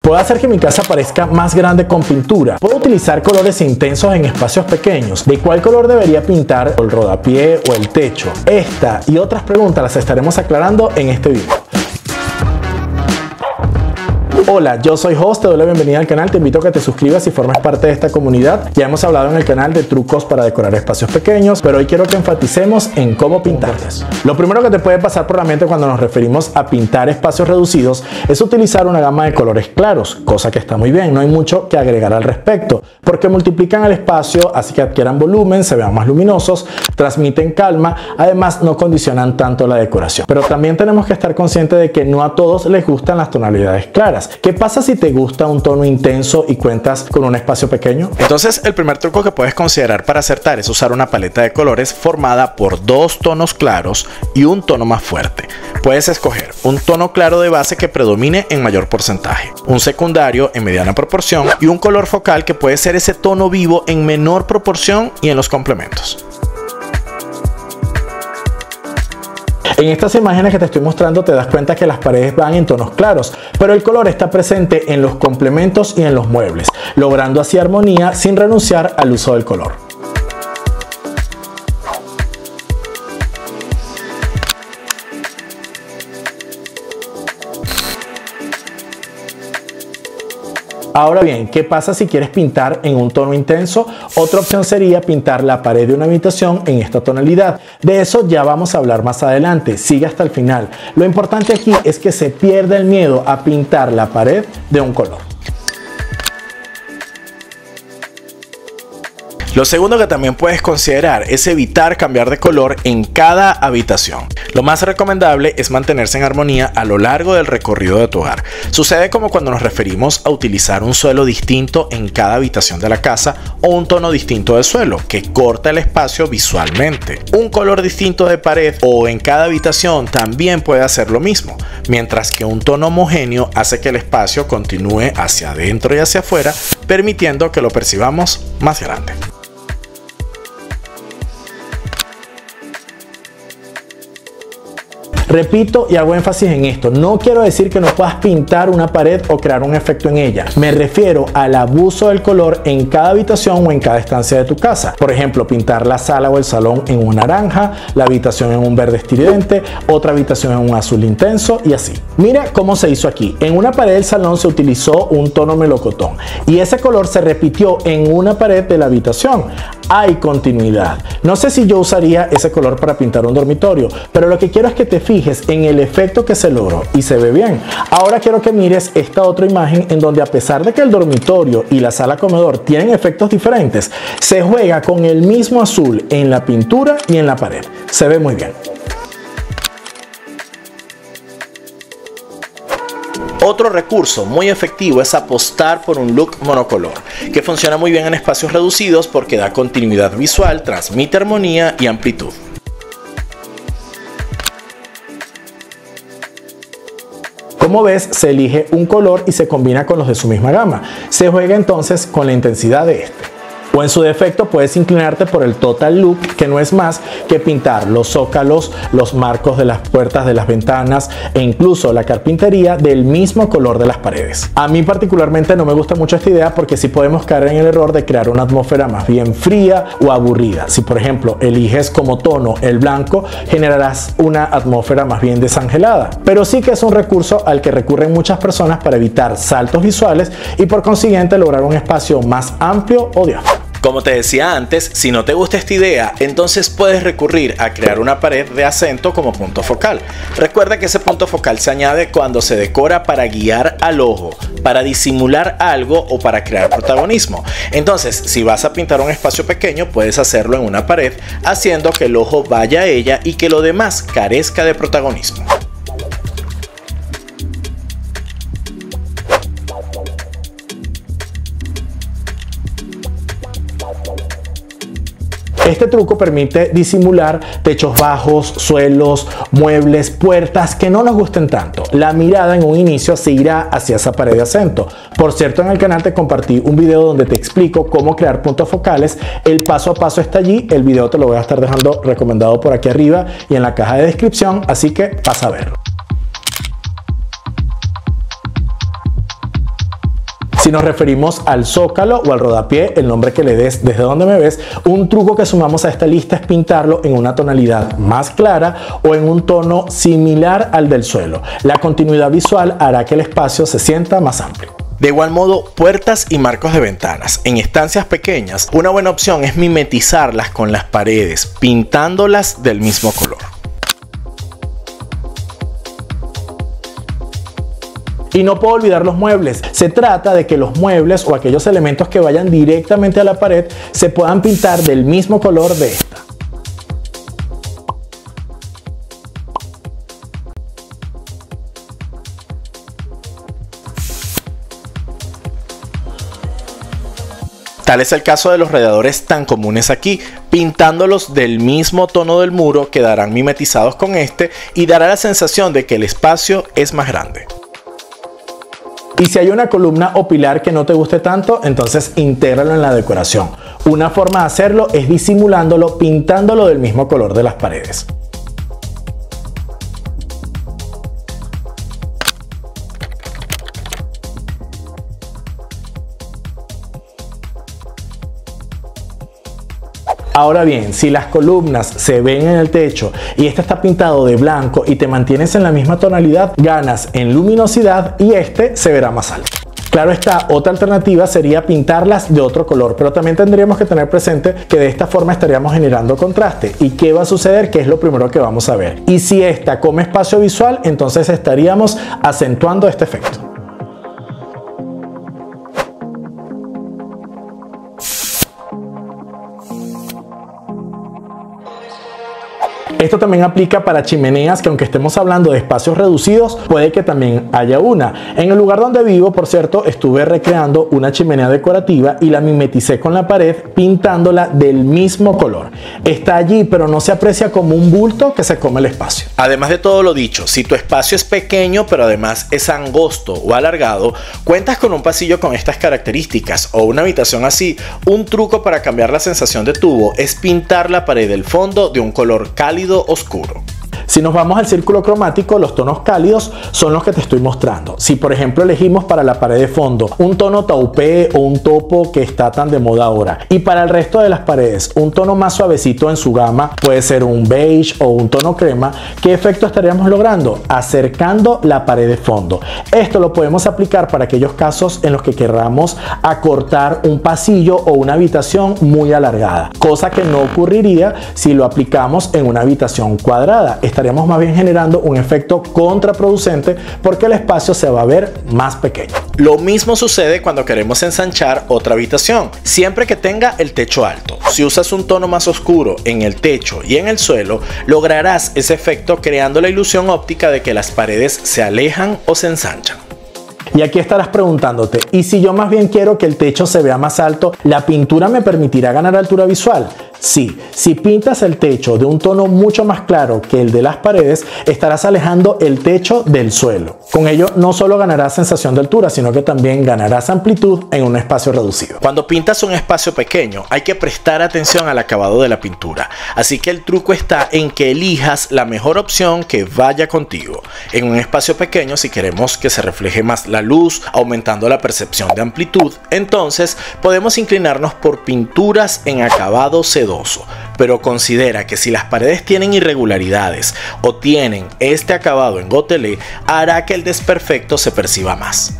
Puedo hacer que mi casa parezca más grande con pintura. Puedo utilizar colores intensos en espacios pequeños. ¿De cuál color debería pintar el rodapié o el techo? Esta y otras preguntas las estaremos aclarando en este video. Hola, yo soy Jos, te doy la bienvenida al canal, te invito a que te suscribas y formes parte de esta comunidad. Ya hemos hablado en el canal de trucos para decorar espacios pequeños, pero hoy quiero que enfaticemos en cómo pintarlos. Lo primero que te puede pasar por la mente cuando nos referimos a pintar espacios reducidos es utilizar una gama de colores claros, cosa que está muy bien, no hay mucho que agregar al respecto, porque multiplican el espacio, así que adquieran volumen, se vean más luminosos, transmiten calma, además no condicionan tanto la decoración. Pero también tenemos que estar conscientes de que no a todos les gustan las tonalidades claras. ¿Qué pasa si te gusta un tono intenso y cuentas con un espacio pequeño? Entonces, el primer truco que puedes considerar para acertar es usar una paleta de colores formada por dos tonos claros y un tono más fuerte. Puedes escoger un tono claro de base que predomine en mayor porcentaje, un secundario en mediana proporción y un color focal que puede ser ese tono vivo en menor proporción y en los complementos. En estas imágenes que te estoy mostrando te das cuenta que las paredes van en tonos claros, pero el color está presente en los complementos y en los muebles, logrando así armonía sin renunciar al uso del color. Ahora bien, ¿qué pasa si quieres pintar en un tono intenso? Otra opción sería pintar la pared de una habitación en esta tonalidad. De eso ya vamos a hablar más adelante, sigue hasta el final. Lo importante aquí es que se pierda el miedo a pintar la pared de un color. Lo segundo que también puedes considerar es evitar cambiar de color en cada habitación. Lo más recomendable es mantenerse en armonía a lo largo del recorrido de tu hogar. Sucede como cuando nos referimos a utilizar un suelo distinto en cada habitación de la casa o un tono distinto de suelo que corta el espacio visualmente. Un color distinto de pared o en cada habitación también puede hacer lo mismo, mientras que un tono homogéneo hace que el espacio continúe hacia adentro y hacia afuera, permitiendo que lo percibamos más grande. Repito y hago énfasis en esto, no quiero decir que no puedas pintar una pared o crear un efecto en ella. Me refiero al abuso del color en cada habitación o en cada estancia de tu casa. Por ejemplo, pintar la sala o el salón en un naranja, la habitación en un verde estridente, otra habitación en un azul intenso y así. Mira cómo se hizo aquí. En una pared del salón se utilizó un tono melocotón y ese color se repitió en una pared de la habitación. Hay continuidad. No sé si yo usaría ese color para pintar un dormitorio, pero lo que quiero es que te fijes en el efecto que se logró y se ve bien. Ahora quiero que mires esta otra imagen en donde, a pesar de que el dormitorio y la sala comedor tienen efectos diferentes, se juega con el mismo azul en la pintura y en la pared. Se ve muy bien. Otro recurso muy efectivo es apostar por un look monocolor, que funciona muy bien en espacios reducidos porque da continuidad visual, transmite armonía y amplitud. Como ves, se elige un color y se combina con los de su misma gama. Se juega entonces con la intensidad de este. O en su defecto puedes inclinarte por el total look, que no es más que pintar los zócalos, los marcos de las puertas de las ventanas e incluso la carpintería del mismo color de las paredes. A mí particularmente no me gusta mucho esta idea porque sí podemos caer en el error de crear una atmósfera más bien fría o aburrida. Si por ejemplo eliges como tono el blanco, generarás una atmósfera más bien desangelada. Pero sí que es un recurso al que recurren muchas personas para evitar saltos visuales y por consiguiente lograr un espacio más amplio o diáfano. Como te decía antes, si no te gusta esta idea, entonces puedes recurrir a crear una pared de acento como punto focal. Recuerda que ese punto focal se añade cuando se decora para guiar al ojo, para disimular algo o para crear protagonismo. Entonces, si vas a pintar un espacio pequeño, puedes hacerlo en una pared, haciendo que el ojo vaya a ella y que lo demás carezca de protagonismo. Este truco permite disimular techos bajos, suelos, muebles, puertas que no nos gusten tanto. La mirada en un inicio se irá hacia esa pared de acento. Por cierto, en el canal te compartí un video donde te explico cómo crear puntos focales. El paso a paso está allí. El video te lo voy a estar dejando recomendado por aquí arriba y en la caja de descripción, así que pasa a verlo. Si nos referimos al zócalo o al rodapié, el nombre que le des desde donde me ves, un truco que sumamos a esta lista es pintarlo en una tonalidad más clara o en un tono similar al del suelo. La continuidad visual hará que el espacio se sienta más amplio. De igual modo, puertas y marcos de ventanas. En estancias pequeñas, una buena opción es mimetizarlas con las paredes, pintándolas del mismo color. Y no puedo olvidar los muebles. Se trata de que los muebles o aquellos elementos que vayan directamente a la pared se puedan pintar del mismo color de esta. Tal es el caso de los radiadores tan comunes aquí, pintándolos del mismo tono del muro quedarán mimetizados con este y dará la sensación de que el espacio es más grande. Y si hay una columna o pilar que no te guste tanto, entonces intégralo en la decoración. Una forma de hacerlo es disimulándolo pintándolo del mismo color de las paredes. Ahora bien, si las columnas se ven en el techo y este está pintado de blanco y te mantienes en la misma tonalidad, ganas en luminosidad y este se verá más alto. Claro está, otra alternativa sería pintarlas de otro color, pero también tendríamos que tener presente que de esta forma estaríamos generando contraste. ¿Y qué va a suceder? Que es lo primero que vamos a ver. Y si esta come espacio visual, entonces estaríamos acentuando este efecto. Esto también aplica para chimeneas que, aunque estemos hablando de espacios reducidos, puede que también haya una. En el lugar donde vivo, por cierto, estuve recreando una chimenea decorativa y la mimeticé con la pared pintándola del mismo color. Está allí, pero no se aprecia como un bulto que se come el espacio. Además de todo lo dicho, si tu espacio es pequeño pero además es angosto o alargado, cuentas con un pasillo con estas características o una habitación así, un truco para cambiar la sensación de tubo es pintar la pared del fondo de un color cálido oscuro. Si nos vamos al círculo cromático, los tonos cálidos son los que te estoy mostrando. Si por ejemplo elegimos para la pared de fondo un tono taupé o un topo que está tan de moda ahora, y para el resto de las paredes un tono más suavecito en su gama, puede ser un beige o un tono crema, ¿qué efecto estaríamos logrando? Acercando la pared de fondo. Esto lo podemos aplicar para aquellos casos en los que querramos acortar un pasillo o una habitación muy alargada, cosa que no ocurriría si lo aplicamos en una habitación cuadrada. Estaríamos más bien generando un efecto contraproducente porque el espacio se va a ver más pequeño. Lo mismo sucede cuando queremos ensanchar otra habitación, siempre que tenga el techo alto. Si usas un tono más oscuro en el techo y en el suelo, lograrás ese efecto creando la ilusión óptica de que las paredes se alejan o se ensanchan. Y aquí estarás preguntándote, ¿y si yo más bien quiero que el techo se vea más alto, la pintura me permitirá ganar altura visual? Sí, si pintas el techo de un tono mucho más claro que el de las paredes, estarás alejando el techo del suelo. Con ello no solo ganarás sensación de altura, sino que también ganarás amplitud en un espacio reducido. Cuando pintas un espacio pequeño, hay que prestar atención al acabado de la pintura, así que el truco está en que elijas la mejor opción que vaya contigo. En un espacio pequeño, si queremos que se refleje más la luz, aumentando la percepción de amplitud, entonces podemos inclinarnos por pinturas en acabado sedoso. Pero considera que si las paredes tienen irregularidades o tienen este acabado en gotelé, hará que el desperfecto se perciba más.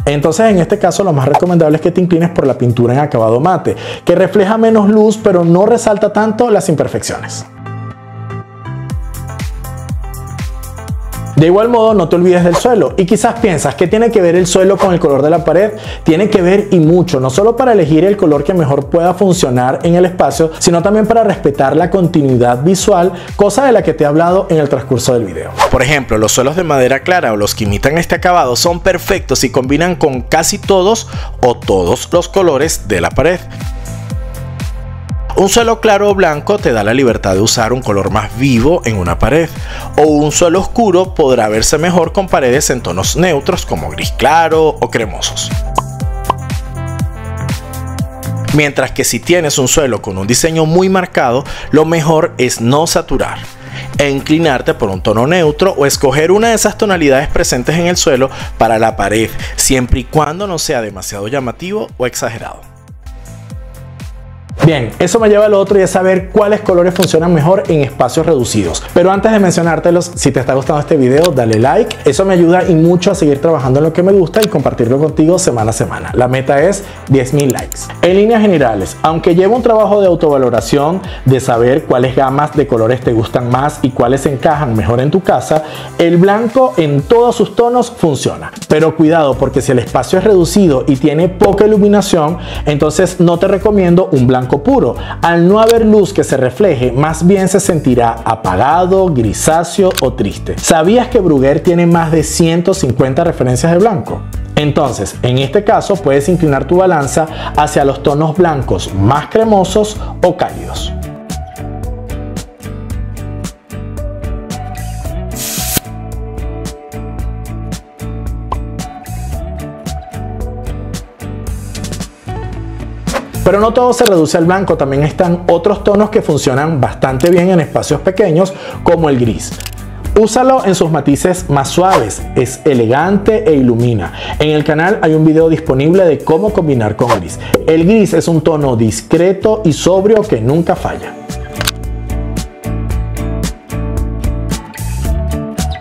Entonces en este caso lo más recomendable es que te inclines por la pintura en acabado mate, que refleja menos luz pero no resalta tanto las imperfecciones. De igual modo, no te olvides del suelo. Y quizás piensas, ¿qué tiene que ver el suelo con el color de la pared? Tiene que ver y mucho, no solo para elegir el color que mejor pueda funcionar en el espacio, sino también para respetar la continuidad visual, cosa de la que te he hablado en el transcurso del video. Por ejemplo, los suelos de madera clara o los que imitan este acabado son perfectos y combinan con casi todos o todos los colores de la pared. Un suelo claro o blanco te da la libertad de usar un color más vivo en una pared, o un suelo oscuro podrá verse mejor con paredes en tonos neutros como gris claro o cremosos. Mientras que si tienes un suelo con un diseño muy marcado, lo mejor es no saturar. e inclinarte por un tono neutro o escoger una de esas tonalidades presentes en el suelo para la pared, siempre y cuando no sea demasiado llamativo o exagerado. Bien, eso me lleva al otro y es saber cuáles colores funcionan mejor en espacios reducidos. Pero antes de mencionártelos, si te está gustando este video, dale like. Eso me ayuda y mucho a seguir trabajando en lo que me gusta y compartirlo contigo semana a semana. La meta es 10.000 likes. En líneas generales, aunque llevo un trabajo de autovaloración, de saber cuáles gamas de colores te gustan más y cuáles encajan mejor en tu casa, el blanco en todos sus tonos funciona. Pero cuidado, porque si el espacio es reducido y tiene poca iluminación, entonces no te recomiendo un blanco puro. Al no haber luz que se refleje, más bien se sentirá apagado, grisáceo o triste. ¿Sabías que Bruguer tiene más de 150 referencias de blanco? Entonces, en este caso puedes inclinar tu balanza hacia los tonos blancos más cremosos o cálidos. Pero no todo se reduce al blanco, también están otros tonos que funcionan bastante bien en espacios pequeños, como el gris. Úsalo en sus matices más suaves, es elegante e ilumina. En el canal hay un video disponible de cómo combinar con gris. El gris es un tono discreto y sobrio que nunca falla.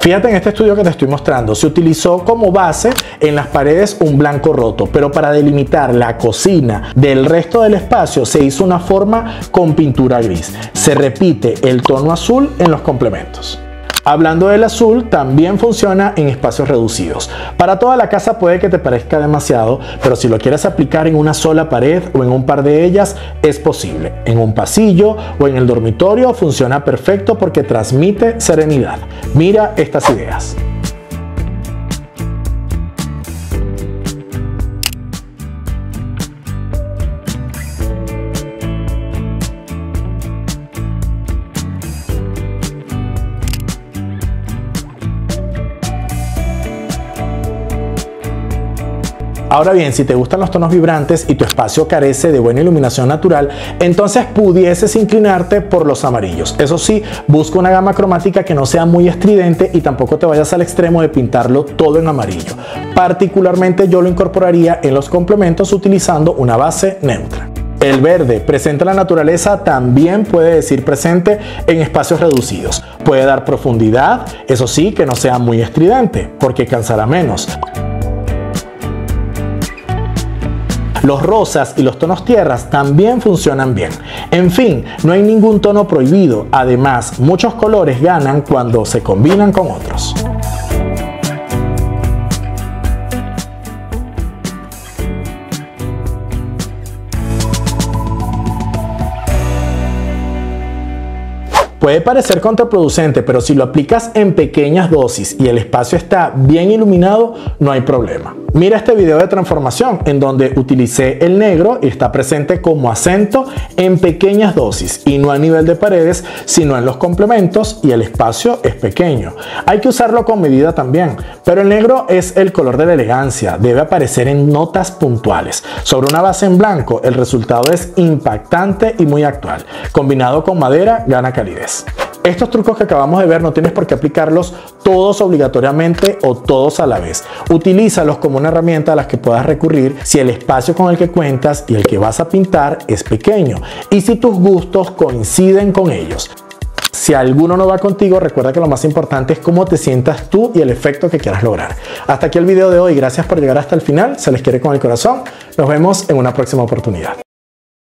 Fíjate en este estudio que te estoy mostrando, se utilizó como base en las paredes un blanco roto, pero para delimitar la cocina del resto del espacio se hizo una forma con pintura gris. Se repite el tono azul en los complementos. Hablando del azul, también funciona en espacios reducidos. Para toda la casa puede que te parezca demasiado, pero si lo quieres aplicar en una sola pared o en un par de ellas, es posible. En un pasillo o en el dormitorio funciona perfecto porque transmite serenidad. Mira estas ideas. Ahora bien, si te gustan los tonos vibrantes y tu espacio carece de buena iluminación natural, entonces pudieses inclinarte por los amarillos. Eso sí, busca una gama cromática que no sea muy estridente y tampoco te vayas al extremo de pintarlo todo en amarillo. Particularmente yo lo incorporaría en los complementos utilizando una base neutra. El verde, presente en la naturaleza, también puede decir presente en espacios reducidos. Puede dar profundidad, eso sí, que no sea muy estridente, porque cansará menos. Los rosas y los tonos tierras también funcionan bien. En fin, no hay ningún tono prohibido. Además, muchos colores ganan cuando se combinan con otros. Puede parecer contraproducente, pero si lo aplicas en pequeñas dosis y el espacio está bien iluminado, no hay problema. Mira este video de transformación en donde utilicé el negro y está presente como acento en pequeñas dosis y no a nivel de paredes, sino en los complementos, y el espacio es pequeño. Hay que usarlo con medida también, pero el negro es el color de la elegancia, debe aparecer en notas puntuales. Sobre una base en blanco, el resultado es impactante y muy actual. Combinado con madera, gana calidez. Estos trucos que acabamos de ver no tienes por qué aplicarlos todos obligatoriamente o todos a la vez. Utilízalos como una herramienta a la que puedas recurrir si el espacio con el que cuentas y el que vas a pintar es pequeño y si tus gustos coinciden con ellos. Si alguno no va contigo, recuerda que lo más importante es cómo te sientas tú y el efecto que quieras lograr. Hasta aquí el video de hoy. Gracias por llegar hasta el final. Se les quiere con el corazón. Nos vemos en una próxima oportunidad.